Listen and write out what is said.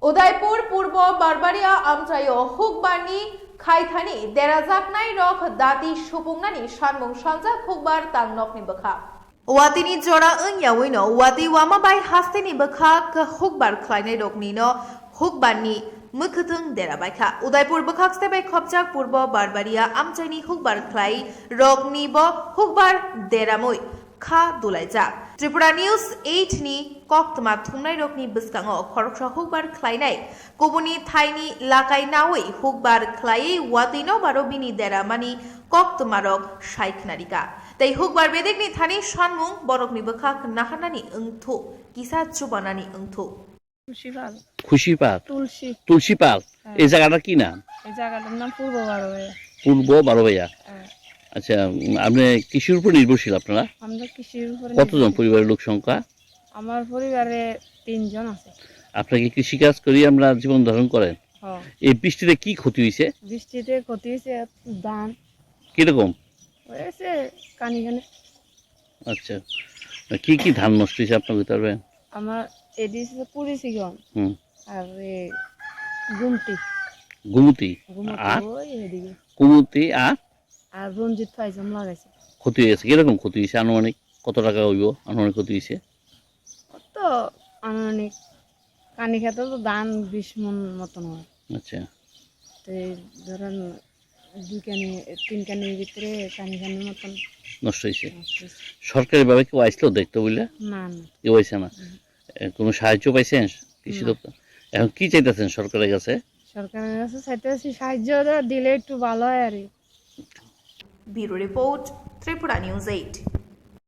উদয়পুর পূর্ব বারবারিয়া আমচাইও হুকবারনি খাইথানি derajak nai rok dati supungnani sanmung sanjak hukbar tangnokni bokha Watini jora yaoino wati wama bai hasteni bokha hukbar khlainai rokni no hukbarni mukhutung derabaikha Udaipur bokhak stebe khopjak purbo barbaria amchaini hukbar khlai rokni bo hukbar deramoi kha dulaijak Tripura News 8 ni koktma thumnai rokni biskango khoroksa hukbar khlainai kubuni thaini lakai nawi hukbar khlai watino barobini deramani koktma rok shaikhnarika tai hukbar bedekni thani sanmung borokni bokhak nahanani engthu kisa chubanani engthu খুশিপাল তুলসীপাল এই জায়গাটার কি নাম? এই জায়গাটার নাম পূর্ব বারোভাইয়া। পূর্ব বারোভাইয়া। আচ্ছা, আপনি কৃষির উপর নির্ভরশীল আপনারা? আমরা কৃষির উপর। কতজন পরিবারের লোক সংখ্যা? আমার পরিবারে 3 জন আছে। আপনারা কি কৃষিকাজ করি আমরা জীবন ধারণ করেন? হ্যাঁ। এই বৃষ্টিতে কি ক্ষতি হয়েছে? বৃষ্টিতে ক্ষতি হয়েছে ধান। কিরকম হয়েছে কানিখানে। আচ্ছা, কি কি ধান নষ্ট হয়েছে আপনার বলতে পারবেন? আমার এদিকে পুরিছি গম আর গুমতি আর কুমতি আর রঞ্জিত ফাইজম লাগাইছে। ক্ষতি হয়েছে কিরকম ক্ষতি হয়েছে? আনুমানিক কত টাকা হইব? আনুমানিক ক্ষতি হয়েছে কত? আনুমানিক কানি খেতে তো ধান 20 মন মতন হয়। আচ্ছা, তো ধরেন 2 কানি 3 কানির ভিতরে কানিখানের মতন নষ্ট হয়েছে। সরকারি ভাবে কেউ আসলো দেখতে বুঝলে? না না, কেউ আসে না। কোনো সাহায্য পাইছেন কৃষি দপ্তর? এখন কি চাইতেছেন সরকারের কাছে? সরকারের কাছে চাইতেছি সাহায্য দিলে একটু ভালো হয় আর। Bureau report, Tripura news 8।